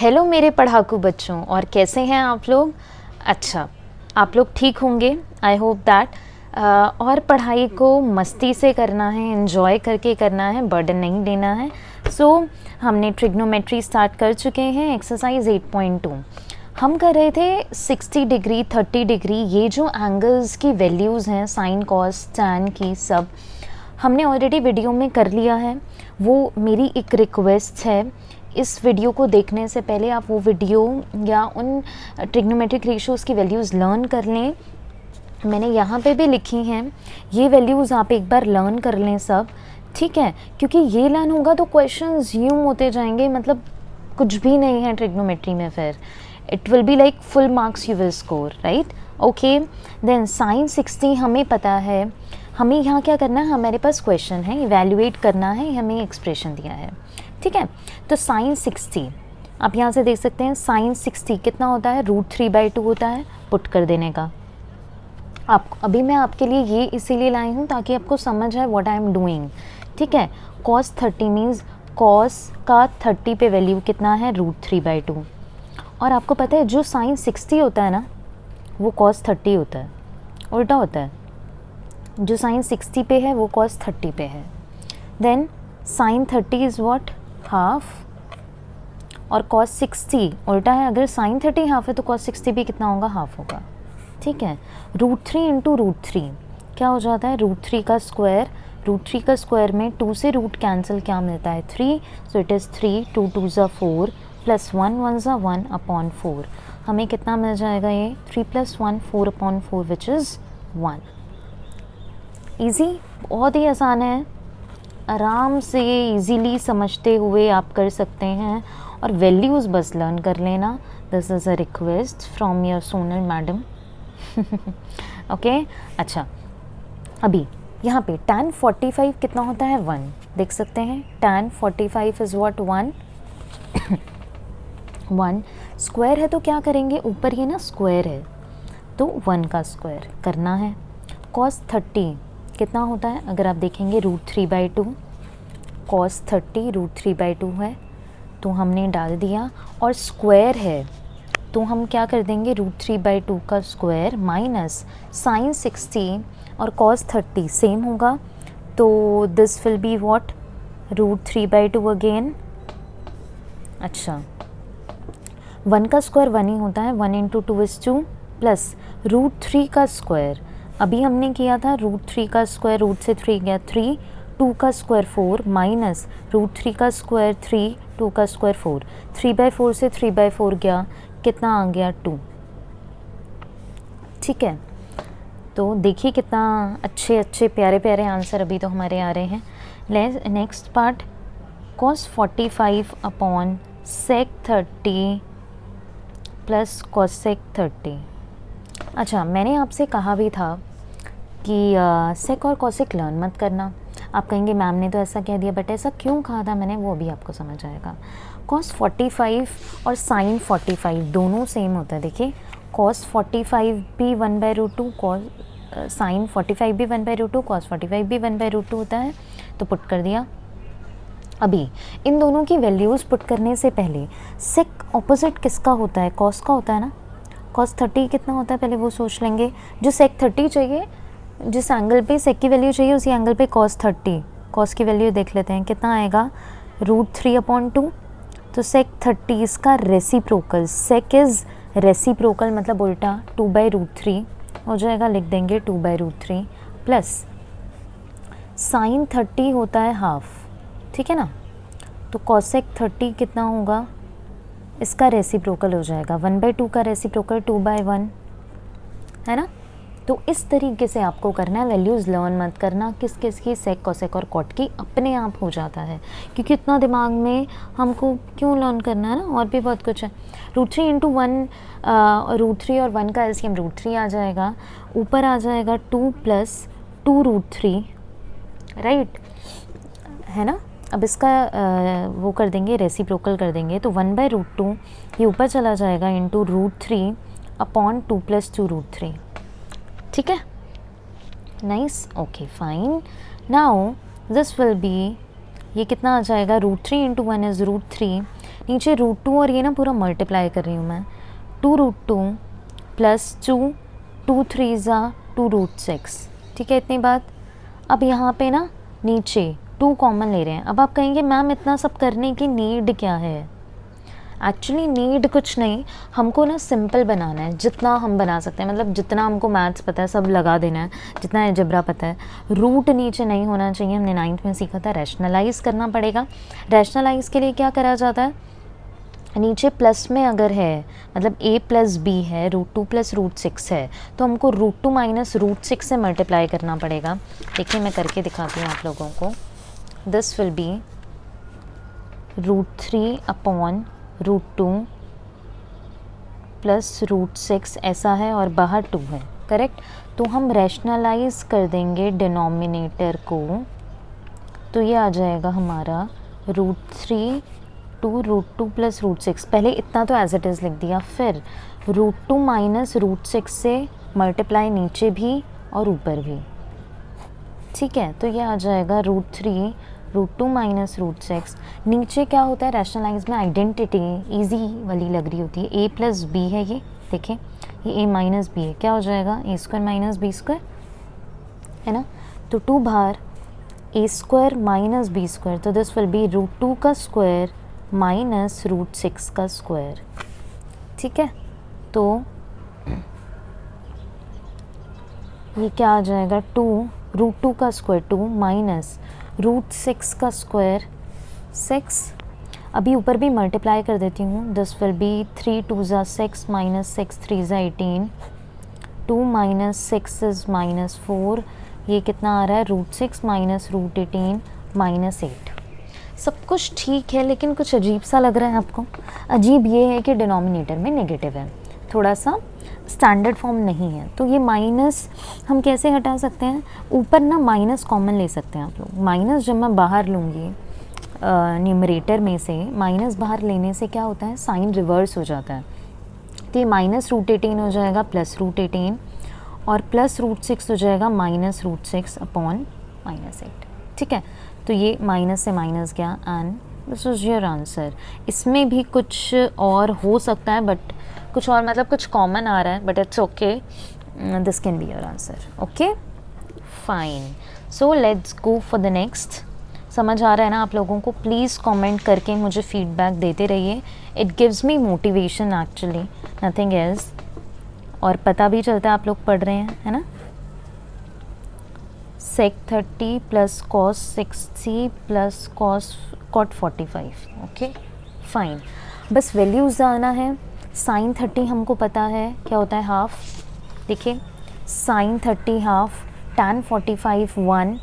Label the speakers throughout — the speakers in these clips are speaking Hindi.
Speaker 1: हेलो मेरे पढ़ाकू बच्चों, और कैसे हैं आप लोग। अच्छा, आप लोग ठीक होंगे, आई होप दैट। और पढ़ाई को मस्ती से करना है, एंजॉय करके करना है, बर्डन नहीं लेना है। सो हमने ट्रिग्नोमेट्री स्टार्ट कर चुके हैं। एक्सरसाइज 8.2 हम कर रहे थे 60 डिग्री 30 डिग्री, ये जो एंगल्स की वैल्यूज़ हैं साइन कॉस टैन की, सब हमने ऑलरेडी वीडियो में कर लिया है। वो मेरी एक रिक्वेस्ट है, इस वीडियो को देखने से पहले आप वो वीडियो या उन ट्रिग्नोमेट्रिक रेशियोज़ की वैल्यूज़ लर्न कर लें। मैंने यहाँ पे भी लिखी हैं, ये वैल्यूज़ आप एक बार लर्न कर लें सब, ठीक है। क्योंकि ये लर्न होगा तो क्वेश्चंस यूँ होते जाएंगे, मतलब कुछ भी नहीं है ट्रिग्नोमेट्री में, फिर it will be like full marks you will score, right. Okay, then sine 60 हमें पता है। हमें यहाँ क्या करना है, हमारे पास क्वेश्चन है, इवैल्यूएट करना है, हमें एक्सप्रेशन दिया है, ठीक है। तो साइन 60 आप यहाँ से देख सकते हैं, साइन 60 कितना होता है, √3/2 होता है, पुट कर देने का। आप अभी मैं आपके लिए ये इसीलिए लाई हूँ ताकि आपको समझ आए व्हाट आई एम डूइंग, ठीक है। cos 30 मीन्स cos का 30 पे वैल्यू कितना है, √3/2। और आपको पता है जो साइन 60 होता है ना, वो cos 30 होता है, उल्टा होता है। जो साइन 60 पे है वो cos 30 पे है। Then sine 30 is what, half, और cos 60 उल्टा है। अगर साइन 30 हाफ है तो cos 60 भी कितना होगा, हाफ होगा, ठीक है। √3 इंटू √3 क्या हो जाता है, √3 का स्क्वायर। √3 का स्क्वायर में 2 से रूट कैंसिल क्या मिलता है, 3, सो इट इज़ 3, 2 2 ज़ा 4 प्लस 1 1 ज़ा 1/4। हमें कितना मिल जाएगा, ये 3 + 1 4/4 विच इज़ 1। ईजी, बहुत ही आसान है, आराम से इजीली समझते हुए आप कर सकते हैं। और वैल्यूज़ बस लर्न कर लेना। This is a request from your Sonal madam. Okay, अच्छा, अभी यहाँ पे tan 45 कितना होता है, 1, देख सकते हैं। tan 45 is what, 1। 1 स्क्वायर है तो क्या करेंगे, ऊपर ये ना स्क्वायर है तो 1 का स्क्वायर करना है। cos 30 कितना होता है, अगर आप देखेंगे √3/2, cos 30 √3/2 है तो हमने डाल दिया। और स्क्वायर है तो हम क्या कर देंगे, √3/2 का स्क्वायर माइनस साइन 60 और cos 30 सेम होगा, तो this will be what, √3/2 again. अच्छा, 1 का स्क्वायर 1 ही होता है, 1 × 2 = 2 प्लस √3 का स्क्वायर। अभी हमने किया था √3 का स्क्वायर, रूट से 3 गया 3, 2 का स्क्वायर 4 माइनस √3 का स्क्वायर 3, 2 का स्क्वायर 4, 3/4 से 3/4 गया, कितना आ गया, 2, ठीक है। तो देखिए कितना अच्छे अच्छे प्यारे प्यारे आंसर अभी तो हमारे आ रहे हैं। Next part, cos 45 upon sec 30 plus cosec 30। अच्छा, मैंने आपसे कहा भी था कि सेक और कॉसेक लर्न मत करना। आप कहेंगे मैम ने तो ऐसा कह दिया, बट ऐसा क्यों कहा था मैंने, वो भी आपको समझ आएगा। cos 45 और sin 45 दोनों सेम होता है। देखिए cos 45 भी 1/√2, sin 45 भी 1/√2, cos 45 भी 1/√2 होता है, तो पुट कर दिया। अभी इन दोनों की वैल्यूज़ पुट करने से पहले सेक ऑपोजिट किसका होता है, cos का होता है ना। cos 30 कितना होता है, पहले वो सोच लेंगे। जो sec 30 चाहिए, जिस एंगल पे सेक की वैल्यू चाहिए उसी एंगल पे cos 30, cos की वैल्यू देख लेते हैं कितना आएगा, √3/2। तो sec 30 इसका रेसिप्रोकल, sec इज़ रेसिप्रोकल मतलब उल्टा, 2/√3 हो जाएगा, लिख देंगे 2/√3 प्लस sin 30 होता है हाफ, ठीक है ना। तो cosec 30 कितना होगा, इसका रेसिप्रोकल हो जाएगा, 1/2 का रेसिप्रोकल 2/1, है ना। तो इस तरीके से आपको करना है, वैल्यूज़ लर्न मत करना किस किस की, सेक कोसेक और कॉट की, अपने आप हो जाता है। क्योंकि इतना दिमाग में हमको क्यों लर्न करना है ना, और भी बहुत कुछ है। √3 × 1, √3 और 1 का एलसीएम √3 आ जाएगा, ऊपर आ जाएगा 2 + 2√3, राइट, है ना। अब इसका वो कर देंगे, रेसिप्रोकल कर देंगे, तो 1/√2 ये ऊपर चला जाएगा इंटू √3 अपॉन 2 + 2√3, ठीक है, nice, okay fine. Now this will be, ये कितना आ जाएगा, √3 × 1 इज़ √3, नीचे √2 और ये ना पूरा मल्टीप्लाई कर रही हूँ मैं, 2√2 प्लस 2, 2 3 ज़ा 2√6, ठीक है इतनी बात। अब यहाँ पे ना नीचे 2 कॉमन ले रहे हैं। अब आप कहेंगे मैम इतना सब करने की नीड क्या है? एक्चुअली नीड कुछ नहीं, हमको ना सिंपल बनाना है, जितना हम बना सकते हैं, मतलब जितना हमको मैथ्स पता है सब लगा देना है, जितना अलजेब्रा पता है। रूट नीचे नहीं होना चाहिए, हमने 9th में सीखा था। रैशनलाइज़ करना पड़ेगा। रैशनलाइज़ के लिए क्या करा जाता है, नीचे प्लस में अगर है, मतलब a प्लस बी है, √2 प्लस √6 है, तो हमको √2 माइनस √6 से मल्टीप्लाई करना पड़ेगा। देखिए मैं करके दिखाती हूँ आप लोगों को। This will be √3 upon √2 plus √6 ऐसा है, और बाहर 2 है, करेक्ट। तो हम रैशनलाइज़ कर देंगे डिनोमिनेटर को, तो ये आ जाएगा हमारा √3 √2 प्लस √6। पहले इतना तो एज इट इज़ लिख दिया, फिर √2 माइनस √6 से मल्टीप्लाई नीचे भी और ऊपर भी, ठीक है। तो ये आ जाएगा √3 √2 माइनस √6। नीचे क्या होता है रैशनलाइज में, आइडेंटिटी इजी वाली लग रही होती है, a प्लस बी है, ये देखें ये a माइनस बी है, क्या हो जाएगा a² माइनस b², है ना। तो 2 बाहर a² माइनस b², तो दिस विल बी √2 का स्क्वायर माइनस √6 का स्क्वायर, ठीक है। तो ये क्या आ जाएगा, √2 का स्क्वायर 2 माइनस √6 का स्क्वायर 6। अभी ऊपर भी मल्टीप्लाई कर देती हूँ। दिस विल बी 3 2 ज़ा 6 माइनस 6 3 ज़ा 18, 2 माइनस 6 इज़ -4, ये कितना आ रहा है, √6 माइनस √18 -8। सब कुछ ठीक है, लेकिन कुछ अजीब सा लग रहा है आपको। अजीब ये है कि डिनोमिनेटर में नेगेटिव है, थोड़ा सा स्टैंडर्ड फॉर्म नहीं है। तो ये माइनस हम कैसे हटा सकते हैं, ऊपर ना माइनस कॉमन ले सकते हैं आप लोग। माइनस जब मैं बाहर लूँगी न्यूमरेटर में से, माइनस बाहर लेने से क्या होता है, साइन रिवर्स हो जाता है। तो ये माइनस √18 हो जाएगा प्लस √18, और प्लस √6 हो जाएगा माइनस √6 अपॉन -8, ठीक है। तो ये माइनस से माइनस गया, and this is your answer. इसमें भी कुछ और हो सकता है, बट कुछ और मतलब कुछ कॉमन आ रहा है, but it's okay, this can be your answer. Okay fine, so let's go for the next. समझ आ रहा है ना आप लोगों को? प्लीज़ कमेंट करके मुझे फीडबैक देते रहिए, it gives me motivation actually, nothing else. और पता भी चलता है आप लोग पढ़ रहे हैं, है ना। sec 30 plus cos 60 plus cot 45, okay fine. बस वैल्यूज़ आना है। sin 30 हमको पता है क्या होता है, हाफ। देखिए sin 30 हाफ, tan 45 1,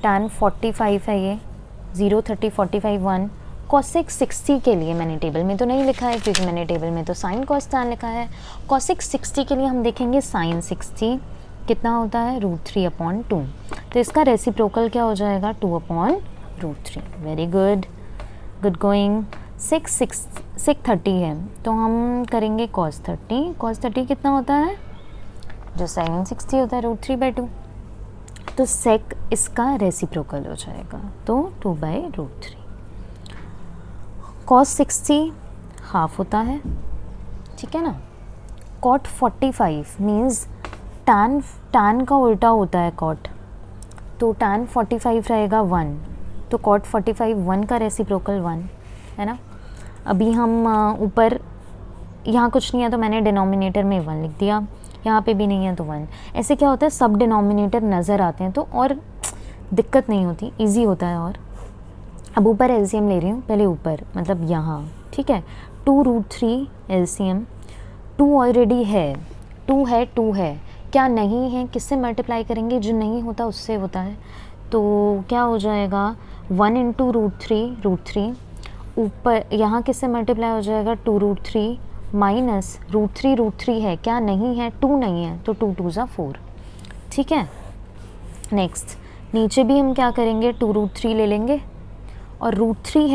Speaker 1: tan 45 है ये 0 30 45 1। cosec 60 के लिए मैंने टेबल में तो नहीं लिखा है, क्योंकि मैंने टेबल में तो sin cos tan लिखा है। cosec 60 के लिए हम देखेंगे sin 60 कितना होता है, √3/2। तो इसका रेसिप्रोकल क्या हो जाएगा, 2/√3। Very good, good going. sec 30 है, तो हम करेंगे cos 30। cos 30 कितना होता है, जो sin 60 होता है, √3/2। तो sec इसका रेसिप्रोकल हो जाएगा, तो 2/√3। cos 60 हाफ होता है, ठीक है ना। cot 45 मीन्स tan का उल्टा होता है cot, तो tan 45 रहेगा 1, तो cot 45 1 का रेसिप्रोकल 1, है ना। अभी हम ऊपर यहाँ कुछ नहीं है, तो मैंने डिनोमिनेटर में 1 लिख दिया, यहाँ पे भी नहीं है तो 1। ऐसे क्या होता है, सब डिनोमिनेटर नज़र आते हैं, तो और दिक्कत नहीं होती, इजी होता है। और अब ऊपर एलसीएम ले रही हूँ, पहले ऊपर मतलब यहाँ, ठीक है। 2√3 एलसीएम, 2 ऑलरेडी है, 2 है, क्या नहीं है, किससे मल्टीप्लाई करेंगे, जो नहीं होता उससे होता है। तो क्या हो जाएगा, 1 × √3, ऊपर यहाँ किससे मल्टीप्लाई हो जाएगा, 2√3 माइनस √3 है, क्या नहीं है, 2 नहीं है, तो 2 2 ज़ा 4, ठीक है। नेक्स्ट नीचे भी हम क्या करेंगे, 2√3 ले लेंगे, और √3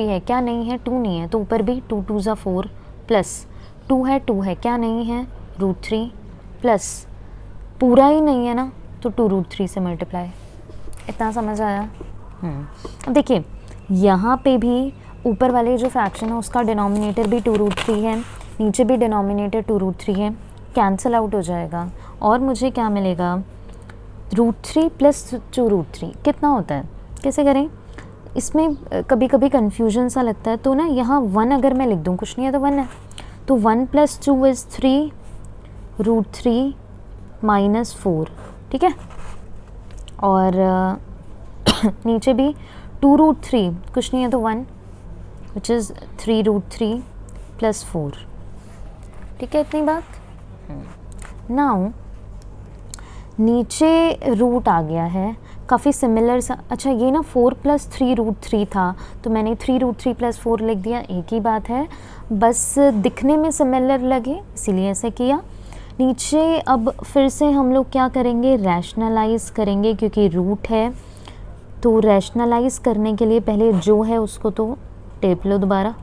Speaker 1: है, क्या नहीं है, 2 नहीं है, तो ऊपर भी 2 2 ज़ा 4 प्लस 2 है, क्या नहीं है, √3 प्लस पूरा ही नहीं है ना, तो 2√3 से मल्टीप्लाई। इतना समझ आया। अब देखिए यहाँ पे भी ऊपर वाले जो फ्रैक्शन है उसका डिनोमिनेटर भी 2√3 है, नीचे भी डिनोमिनेटर 2√3 है, कैंसिल आउट हो जाएगा और मुझे क्या मिलेगा, √3 + 2√3 कितना होता है, कैसे करें, इसमें कभी कभी कन्फ्यूजन सा लगता है। तो ना यहाँ 1 अगर मैं लिख दूँ, कुछ नहीं है तो 1 है, तो 1 + 2 = 3, √3 - 4, ठीक है। और नीचे भी 2√3 कुछ नहीं है तो 1, विच इज़ 3√3 + 4, ठीक है, इतनी बात। नाउ नीचे रूट आ गया है, काफ़ी सिमिलर सा। अच्छा ये ना 4 + 3√3 था, तो मैंने 3√3 + 4 लिख दिया, एक ही बात है, बस दिखने में सिमिलर लगे इसीलिए ऐसे किया। नीचे अब फिर से हम लोग क्या करेंगे, रैशनलाइज़ करेंगे, क्योंकि रूट है तो रैशनलाइज़ करने के लिए पहले जो है उसको तो टेप लो, दोबारा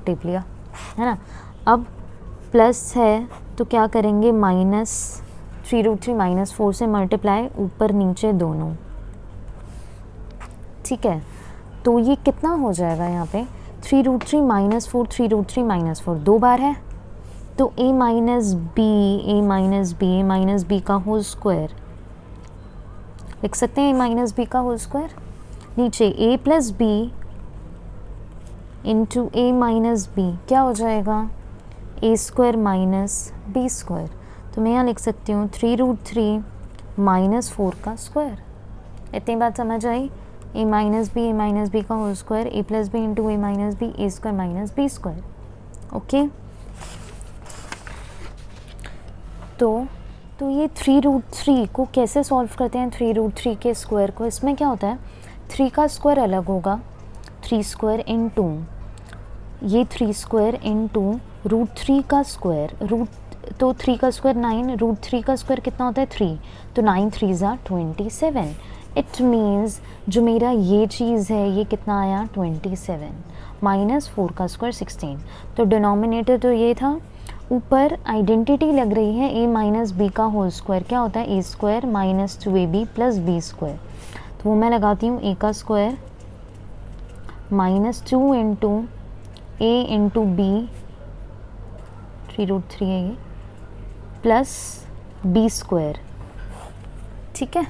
Speaker 1: टेप लिया है ना। अब प्लस है तो क्या करेंगे, -3√3 - 4 से मल्टीप्लाई, ऊपर नीचे दोनों, ठीक है। तो ये कितना हो जाएगा यहाँ पे, 3√3 - 4, 3√3 - 4 दो बार है, तो a - b का होल स्क्वायर लिख सकते हैं, a - b का होल स्क्वायर। नीचे a + b × a - b क्या हो जाएगा, a² - b²। तो मैं यहाँ लिख सकती हूँ 3√3 - 4 का स्क्वायर। इतनी बात समझ आई, a - b का whole square, a + b × a - b, a² - b², okay. तो ये 3√3 को कैसे सॉल्व करते हैं, 3√3 के स्क्वायर को, इसमें क्या होता है, 3 का स्क्वायर अलग होगा, 3² × 2, ये 3² × √3 का स्क्वायर, तो 3 का स्क्वायर 9, √3 का स्क्वायर कितना होता है 3, तो 9 3 = 27। इट मीन्स जो मेरा ये चीज़ है ये कितना आया 27, -4 का स्क्वायर 16। तो डिनोमिनेटर तो ये था, ऊपर आइडेंटिटी लग रही है a - b का होल स्क्वायर, क्या होता है, a² - 2ab + b²। तो वो मैं लगाती हूँ, a का स्क्वायर -2 × a × b, 3√3 है ये, प्लस b², ठीक है,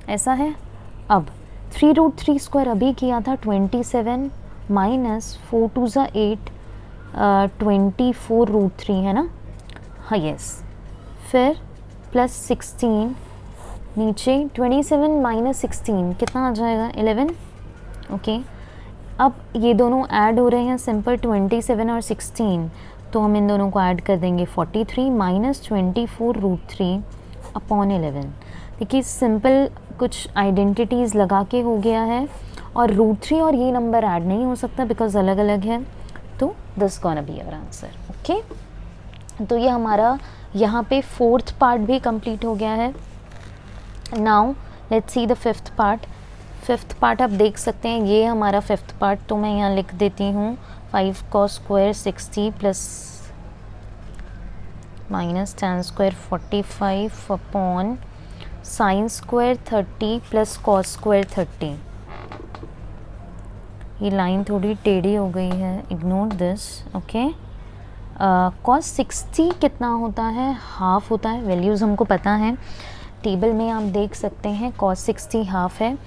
Speaker 1: ऐसा है। अब 3√3 स्क्वायर अभी किया था 27 -4 2 = 8, 24√3 है ना, हाँ यस, फिर प्लस 16, नीचे 27 - 16 कितना आ जाएगा 11, ओके। अब ये दोनों ऐड हो रहे हैं सिंपल, 27 और 16, तो हम इन दोनों को ऐड कर देंगे 43 - 24√3 / 11। देखिए सिंपल कुछ आइडेंटिटीज़ लगा के हो गया है, और √3 और ये नंबर ऐड नहीं हो सकता बिकॉज अलग अलग है, तो this gonna be our answer, okay. तो ये हमारा यहाँ पे 4th पार्ट भी कंप्लीट हो गया है। Now let's see the 5th part. 5th part आप देख सकते हैं, ये हमारा 5th पार्ट, तो मैं यहाँ लिख देती हूँ 5 cos² 60 plus -tan² 45 / sin² 30 plus cos² 30। ये लाइन थोड़ी टेढ़ी हो गई है, इग्नोर दिस, ओके। cos 60 कितना होता है, हाफ होता है, वैल्यूज़ हमको पता है, टेबल में आप देख सकते हैं cos 60 हाफ है,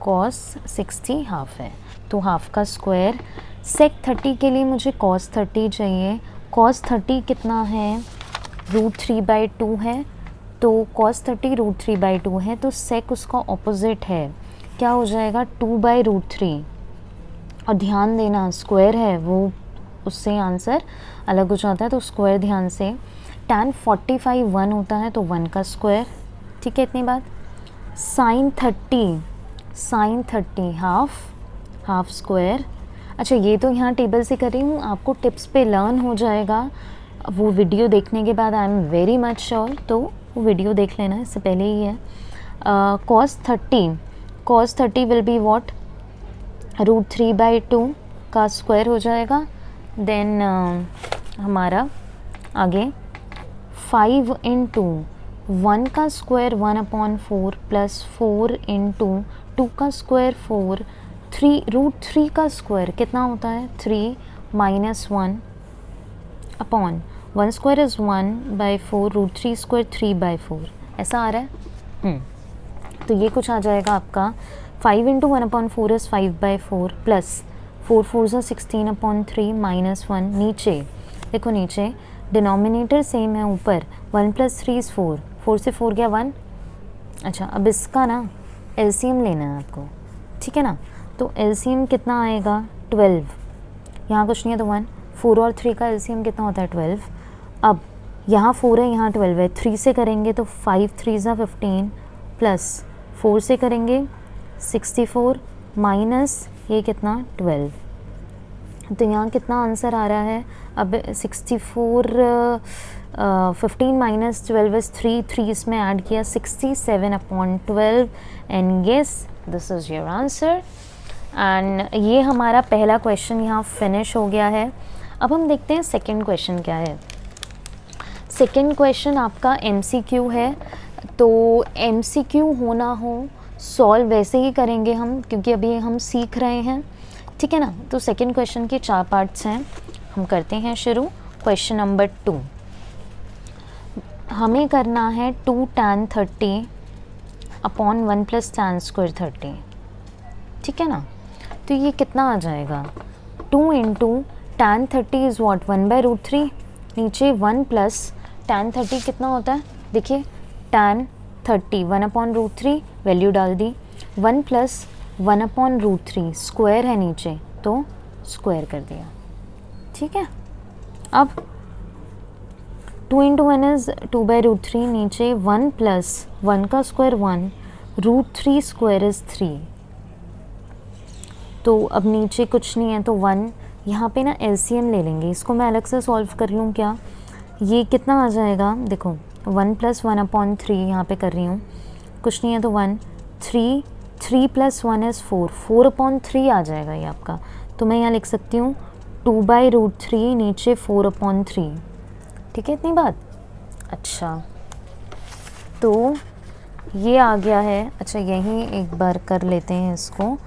Speaker 1: cos 60 हाफ है, तो हाफ का स्क्वायर। sec 30 के लिए मुझे cos 30 चाहिए, cos 30 कितना है, √3/2 है, तो cos 30 √3/2 है, तो sec उसका ऑपोजिट है, क्या हो जाएगा 2/√3। और ध्यान देना स्क्वायर है वो, उससे आंसर अलग हो जाता है, तो स्क्वायर ध्यान से। tan 45 1 होता है, तो 1 का स्क्वायर, ठीक है, इतनी बात। sin 30 half square. अच्छा ये तो यहाँ टेबल से कर रही हूँ, आपको टिप्स पे लर्न हो जाएगा वो वीडियो देखने के बाद, I am very much sure, तो वो वीडियो देख लेना, इससे पहले ही है। cos 30 विल बी व्हाट, √3/2 का स्क्वायर हो जाएगा। देन हमारा आगे 5 × 1 का स्क्वायर 1/4 प्लस 4 × 2 का स्क्वायर 4, 3 का स्क्वायर कितना होता है 3 minus 1 upon 1 square is 1/4 √3 square 3/4 ऐसा आ रहा है। तो ये कुछ आ जाएगा आपका 5 × 1/4 इज़ 5/4 प्लस 4 4 16/3 माइनस 1 नीचे देखो, नीचे डिनोमिनेटर सेम है, ऊपर 1 + 3 इज़ 4 4 से 4 गया 1। अच्छा, अब इसका ना एलसीएम लेना है आपको, ठीक है ना। तो एलसीएम कितना आएगा 12, यहाँ कुछ नहीं है तो 1, 4 और 3 का एलसीएम कितना होता है 12। अब यहाँ 4 है, यहाँ 12 है, 3 से करेंगे तो 5 3 = 15 प्लस 4 से करेंगे 64 माइनस ये कितना 12। तो यहाँ कितना आंसर आ रहा है, अब 64 15 माइनस 12 इज़ 3 इसमें ऐड किया 67/12 and yes this is your answer. And ये हमारा पहला क्वेश्चन यहाँ फिनिश हो गया है। अब हम देखते हैं सेकंड क्वेश्चन क्या है। सेकंड क्वेश्चन आपका MCQ है, तो MCQ होना हो सॉल्व वैसे ही करेंगे हम, क्योंकि अभी हम सीख रहे हैं, ठीक है ना। तो सेकंड क्वेश्चन के 4 पार्ट्स हैं, हम करते हैं शुरू। क्वेश्चन नंबर 2, हमें करना है 2 tan 30 अपॉन 1 + tan स्क्वायर 30, ठीक है ना। तो ये कितना आ जाएगा 2 × tan 30 इज़ व्हाट 1/√3, नीचे 1 + tan 30 कितना होता है देखिए, tan 30 1/√3 वैल्यू डाल दी, 1 + 1/√3 स्क्वायर है नीचे तो स्क्वायर कर दिया, ठीक है। अब 2 × 1 इज़ 2/√3, नीचे 1 + 1 का स्क्वायर 1 √3 स्क्वायर इज़ 3। तो अब नीचे कुछ नहीं है तो 1, यहाँ पे ना एलसीएम ले लेंगे, इसको मैं अलग से सॉल्व कर लूँ क्या। ये कितना आ जाएगा देखो, 1 + 1/3 यहाँ पे कर रही हूँ, कुछ नहीं है तो 1 3 3 + 1 इज़ 4 4/3 आ जाएगा ये आपका। तो मैं यहाँ लिख सकती हूँ 2/√3 नीचे 4/3, ठीक है, इतनी बात। अच्छा, तो ये आ गया है। अच्छा, यहीं एक बार कर लेते हैं इसको,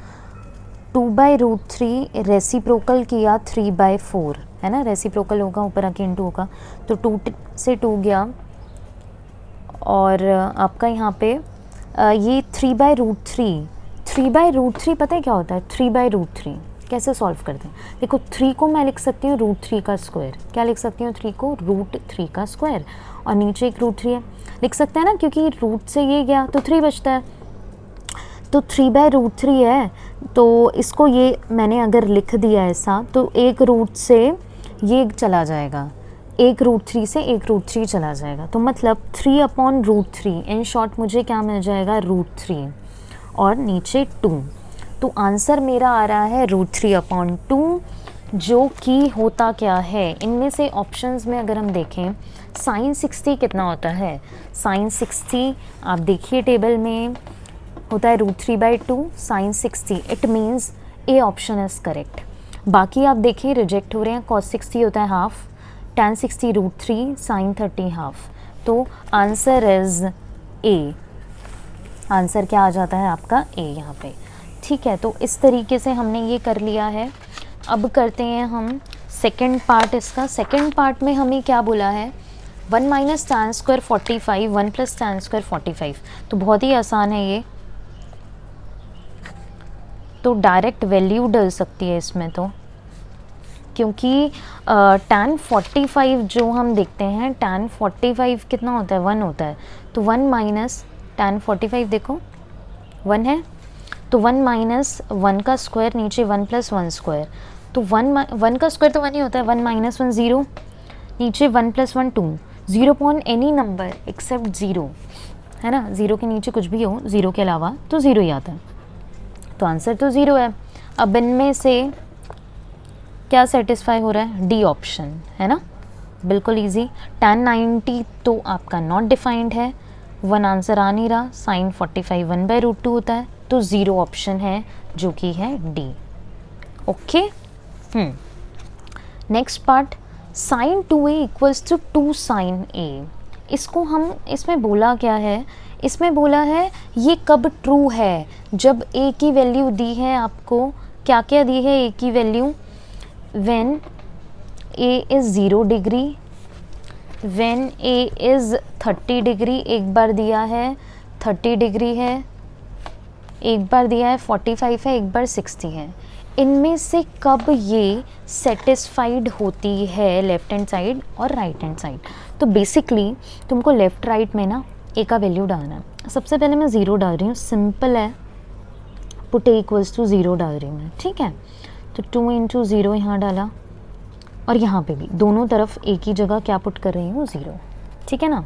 Speaker 1: 2/√3 रेसिप्रोकल किया 3/4 है ना, रेसिप्रोकल होगा ऊपर आके इंटू होगा, तो 2 से 2 गया और आपका यहाँ पे ये 3/√3 पता है क्या होता है 3/√3 कैसे सॉल्व करते हैं। देखो 3 को मैं लिख सकती हूँ √3 का स्क्वायर, क्या लिख सकती हूँ 3 को √3 का स्क्वायर, और नीचे एक √3 है, लिख सकते हैं ना, क्योंकि रूट से ये गया तो 3 बचता है, तो 3/√3 है। तो इसको ये मैंने अगर लिख दिया ऐसा, तो एक रूट से ये चला जाएगा, एक √3 से एक √3 चला जाएगा, तो मतलब 3/√3, इन शॉर्ट मुझे क्या मिल जाएगा √3 और नीचे 2। तो आंसर मेरा आ रहा है √3/2, जो कि होता क्या है, इनमें से ऑप्शंस में अगर हम देखें sin 60 कितना होता है, sin 60 आप देखिए टेबल में होता है √3/2 sin 60, it means A option is correct. बाकी आप देखिए रिजेक्ट हो रहे हैं, cos 60 होता है हाफ, tan 60 √3, sin 30 हाफ, तो आंसर इज़ ए। आंसर क्या आ जाता है आपका ए यहाँ पे, ठीक है। तो इस तरीके से हमने ये कर लिया है। अब करते हैं हम सेकंड पार्ट इसका। सेकंड पार्ट में हमें क्या बोला है 1 - tan स्क्वायर 45 1 + tan स्क्वायर 45, तो बहुत ही आसान है ये, तो डायरेक्ट वैल्यू डल सकती है इसमें, तो क्योंकि tan 45 जो हम देखते हैं tan 45 कितना होता है 1 होता है, तो 1 - tan 45 देखो 1 है, तो 1 - 1 का स्क्वायर नीचे 1 + 1 स्क्वायर, तो 1 का स्क्वायर तो 1 ही होता है, 1 - 1 0, नीचे 1 + 1 2, 0 अपॉन एनी नंबर एक्सेप्ट 0 है ना, 0 के नीचे कुछ भी हो 0 के अलावा तो 0 ही आता है, तो आंसर तो 0 है। अब इनमें से क्या सेटिस्फाई हो रहा है, डी ऑप्शन है ना, बिल्कुल इजी। tan 90 तो आपका नॉट डिफाइंड है, 1 आंसर आ नहीं रहा, sin 45 1/√2 होता है, तो 0 ऑप्शन है जो कि है D. Okay, next part, sin 2a = 2 sin a। इसको हम, इसमें बोला क्या है, इसमें बोला है ये कब ट्रू है, जब a की वैल्यू दी है आपको क्या क्या दी है ए की value, when A is 0 degree, when A is 30 degree, एक बार दिया है 30 डिग्री है, एक बार दिया है 45 है, एक बार 60 है। इनमें से कब ये सेटिस्फाइड होती है लेफ्ट हैंड साइड और राइट हैंड साइड? तो बेसिकली तुमको लेफ्ट राइट में ना ए का वैल्यू डालना है। सबसे पहले मैं 0 डाल रही हूँ, सिंपल है, पुट ए इक्वल्स टू 0 डाल रही हूँ मैं, ठीक है। तो 2 इंटू 0 यहाँ डाला, और यहाँ पे भी दोनों तरफ एक ही जगह क्या पुट कर रही हूँ, 0, ठीक है ना।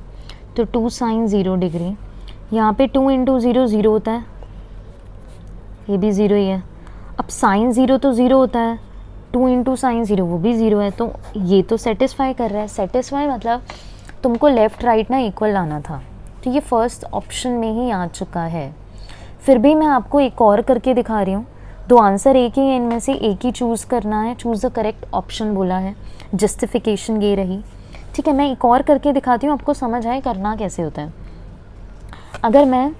Speaker 1: तो 2 साइन 0 डिग्री, यहाँ पे 2 इंटू 0 0 होता है, ये भी 0 ही है। अब साइन 0 तो 0 होता है, 2 इंटू साइन 0 वो भी 0 है, तो ये तो सेटिस्फाई कर रहा है। सेटिस्फाई मतलब तुमको लेफ़्ट राइट ना इक्वल लाना था, तो ये फर्स्ट ऑप्शन में ही आ चुका है। फिर भी मैं आपको एक और करके दिखा रही हूँ, दो आंसर एक ही है, इनमें से एक ही चूज़ करना है, चूज़ द करेक्ट ऑप्शन बोला है, जस्टिफिकेशन ये रही, ठीक है। मैं एक और करके दिखाती हूँ, आपको समझ आए करना कैसे होता है। अगर मैं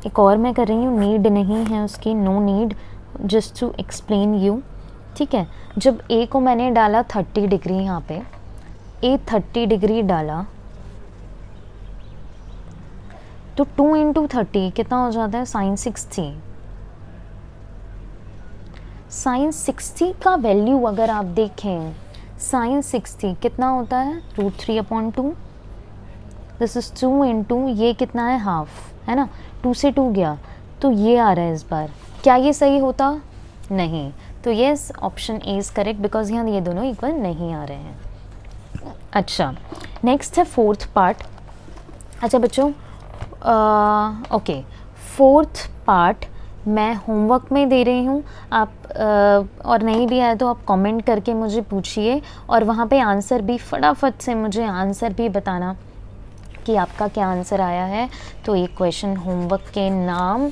Speaker 1: एक और मैं कर रही हूँ, नीड नहीं है उसकी, no need, just to explain you, ठीक है। जब ए को मैंने डाला 30 डिग्री, यहाँ पे ए 30 डिग्री डाला, तो 2 इंटू 30 कितना हो जाता है, साइन 60। साइन 60 का वैल्यू अगर आप देखें, साइन 60 कितना होता है, √3/2, दिस इज 2 इंटू ये कितना है, हाफ, है ना, 2 से 2 गया, तो ये आ रहा है इस बार। क्या ये सही होता, नहीं, तो yes option A is correct, because यहाँ ये दोनों इक्वल नहीं आ रहे हैं। अच्छा, नेक्स्ट है फोर्थ पार्ट। अच्छा बच्चों, ओके, फोर्थ पार्ट मैं होमवर्क में दे रही हूँ, आप और नहीं भी आया तो आप कमेंट करके मुझे पूछिए, और वहाँ पे आंसर भी फटाफट से मुझे आंसर भी बताना कि आपका क्या आंसर आया है। तो एक क्वेश्चन होमवर्क के नाम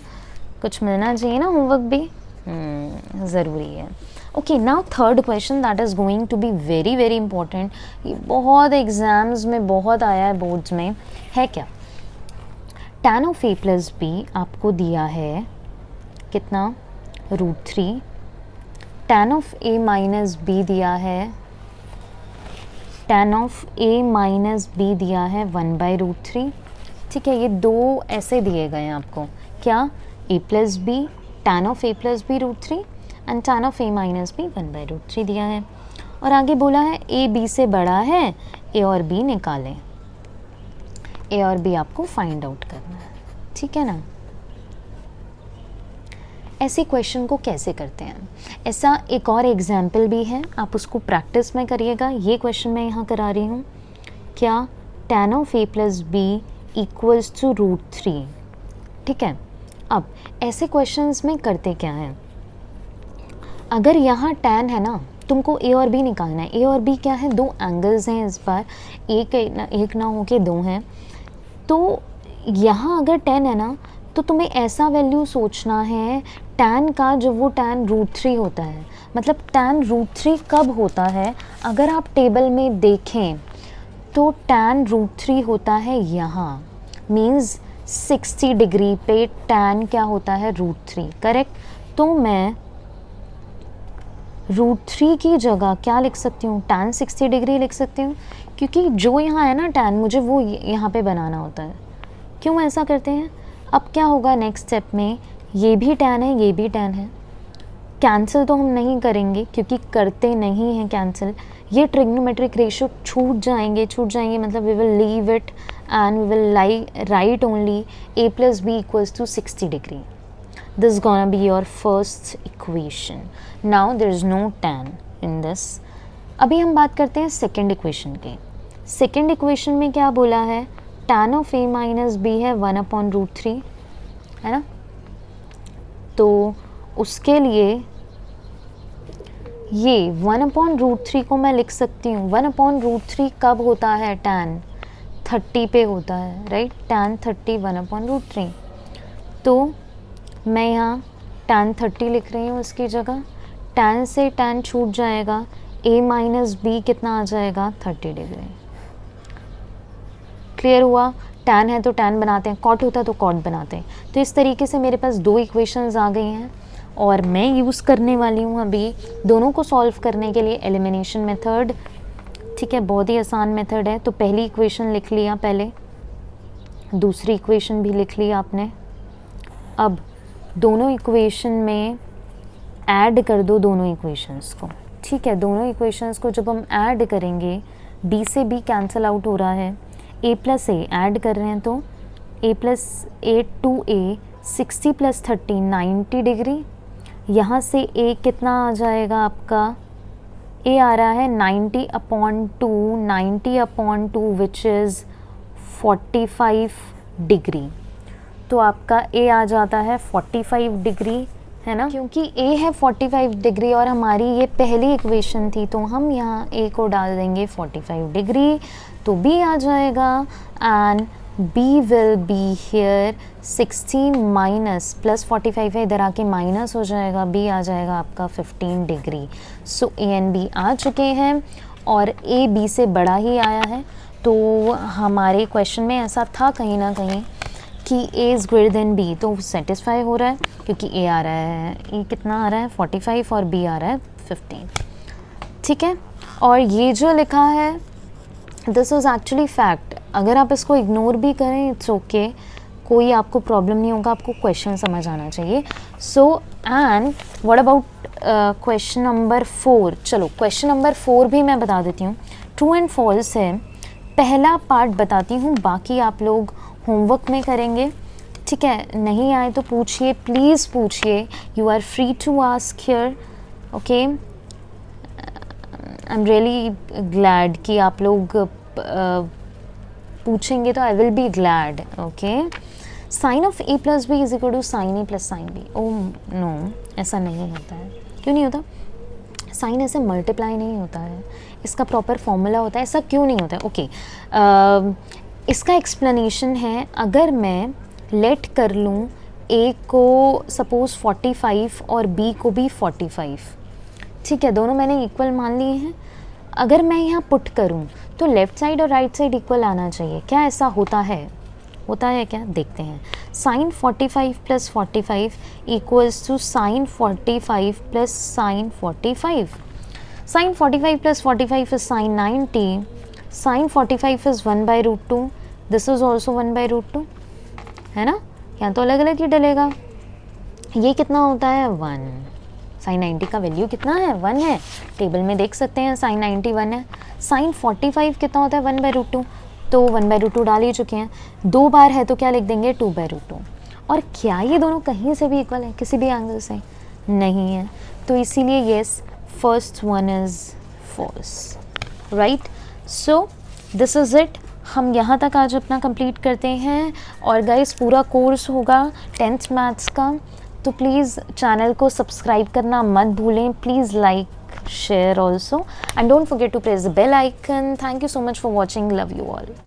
Speaker 1: कुछ मिलना चाहिए ना, होमवर्क भी ज़रूरी है। Okay, now third question that is going to be very very important, ये बहुत एग्ज़ाम्स में बहुत आया है, बोर्ड्स में है क्या। tan of a plus B आपको दिया है कितना, √3, tan of a minus B दिया है, tan of a minus B दिया है 1/√3, ठीक है। ये दो ऐसे दिए गए हैं आपको, क्या, a plus B, tan of a plus B √3 and tan of a minus B 1/√3 दिया है, और आगे बोला है a b से बड़ा है, a और b निकालें, a और b आपको फाइंड आउट करना है, ठीक है ना। ऐसे क्वेश्चन को कैसे करते हैं, ऐसा एक और एग्जाम्पल भी है, आप उसको प्रैक्टिस में करिएगा। ये क्वेश्चन मैं यहाँ करा रही हूँ, क्या, tan of a plus B equals to √3, ठीक है। अब ऐसे क्वेश्चंस में करते क्या हैं, अगर यहाँ tan है ना, तुमको a और b निकालना है। a और b क्या है, दो एंगल्स हैं, इस बार एक ना हो के दो हैं, तो यहाँ अगर tan है ना, तो तुम्हें ऐसा वैल्यू सोचना है tan का, जो वो tan √3 होता है। मतलब tan √3 कब होता है, अगर आप टेबल में देखें तो tan √3 होता है यहाँ, मीन्स 60 डिग्री पे tan क्या होता है, √3, करेक्ट। तो मैं √3 की जगह क्या लिख सकती हूँ, tan 60 डिग्री लिख सकती हूँ, क्योंकि जो यहाँ है ना tan, मुझे वो यहाँ पे बनाना होता है। क्यों ऐसा करते हैं, अब क्या होगा नेक्स्ट स्टेप में, ये भी tan है, ये भी tan है, कैंसिल तो हम नहीं करेंगे क्योंकि करते नहीं हैं कैंसिल, ये ट्रिग्नोमेट्रिक रेशियो छूट जाएंगे मतलब we will leave it and we will write only a plus B equals to 60 degree. This is gonna be your first equation. Now there is no tan in this. अभी हम बात करते हैं सेकेंड इक्वेशन की। सेकेंड इक्वेशन में क्या बोला है, tan of a minus B है 1/√3, है ना। तो उसके लिए ये 1/√3 को मैं लिख सकती हूँ, 1/√3 कब होता है, tan 30 पे होता है, राइट, tan 30 1/√3। तो मैं यहाँ tan 30 लिख रही हूँ इसकी जगह, tan से tan छूट जाएगा, a माइनस बी कितना आ जाएगा, 30 डिग्री। क्लियर हुआ, tan है तो tan बनाते हैं, cot होता है तो cot बनाते हैं। तो इस तरीके से मेरे पास दो इक्वेशंस आ गई हैं, और मैं यूज़ करने वाली हूँ अभी दोनों को सॉल्व करने के लिए एलिमिनेशन मेथड। ठीक है, बहुत ही आसान मेथड है। तो पहली इक्वेशन लिख लिया पहले, दूसरी इक्वेशन भी लिख ली आपने। अब दोनों इक्वेशन में ऐड कर दो दोनों इक्वेशंस को। ठीक है, दोनों इक्वेशंस को जब हम ऐड करेंगे, b से b कैंसिल आउट हो रहा है, a प्लस ए ऐड कर रहे हैं तो a plus A 2a 60 plus 30 90 degree. यहाँ से a कितना आ जाएगा आपका, a आ रहा है 90/2 विच इज़ 45 डिग्री। तो आपका a आ जाता है 45 डिग्री, है ना। क्योंकि a है 45 डिग्री और हमारी ये पहली इक्वेशन थी, तो हम यहाँ a को डाल देंगे 45 डिग्री, तो b आ जाएगा and b will be here 60 minus plus 45 है, इधर आके माइनस हो जाएगा, b आ जाएगा आपका 15 degree. So a and b आ चुके हैं और a b से बड़ा ही आया है। तो हमारे क्वेश्चन में ऐसा था कहीं ना कहीं कि a is greater than b, तो सेटिस्फाई हो रहा है क्योंकि a आ रहा है, a कितना आ रहा है 45 और b आ रहा है 15। ठीक है, और ये जो लिखा है दिस इज़ एक्चुअली फैक्ट। अगर आप इसको इग्नोर भी करें इट्स ओके, कोई आपको प्रॉब्लम नहीं होगा, आपको क्वेश्चन समझ आना चाहिए। So and what about question number 4। चलो क्वेश्चन नंबर 4 भी मैं बता देती हूँ, ट्रू एंड फॉल्स है। पहला पार्ट बताती हूँ, बाकी आप लोग होमवर्क में करेंगे। ठीक है, नहीं आए तो पूछिए, प्लीज़ पूछिए, you are free to ask here. Okay, I am really glad कि आप लोग पूछेंगे, तो I will be glad. Okay, sine of a plus B is equal to sine a plus sine B. Oh no, ऐसा नहीं होता है। क्यों नहीं होता? साइन ऐसे मल्टीप्लाई नहीं होता है, इसका प्रॉपर फॉर्मूला होता है। ऐसा क्यों नहीं होता है? ओके, इसका एक्सप्लेनेशन है, अगर मैं लेट कर लूँ a को सपोज़ 45 और b को भी 45, ठीक है, दोनों मैंने इक्वल मान लिए हैं। अगर मैं यहाँ पुट करूँ तो लेफ़्ट साइड और राइट साइड इक्वल आना चाहिए। क्या ऐसा होता है? होता है क्या? देखते हैं। Sine 45 plus 45 equals to sine 45 plus sine 45। Sine 45 plus 45 is sine 90। Sine 45 is 1/√2। This is also 1/√2, है ना। यहाँ तो अलग अलग ही डलेगा। ये कितना होता है? 1। साइन 90 का वैल्यू कितना है? 1 है। टेबल में देख सकते हैं साइन 90 1 है। साइन 45 कितना होता है? 1/√2, तो 1/√2 डाल ही चुके हैं। 2 बार है तो क्या लिख देंगे? 2/√2। और क्या ये दोनों कहीं से भी इक्वल है? किसी भी एंगल से नहीं है, तो इसीलिए yes, first one is false, right. So this is it. हम यहाँ तक आज अपना कंप्लीट करते हैं। और गाइस, पूरा कोर्स होगा 10th मैथ्स का, तो प्लीज़ चैनल को सब्सक्राइब करना मत भूलें। Please like, share also, and don't forget to press the bell icon. Thank you so much for watching. Love you all.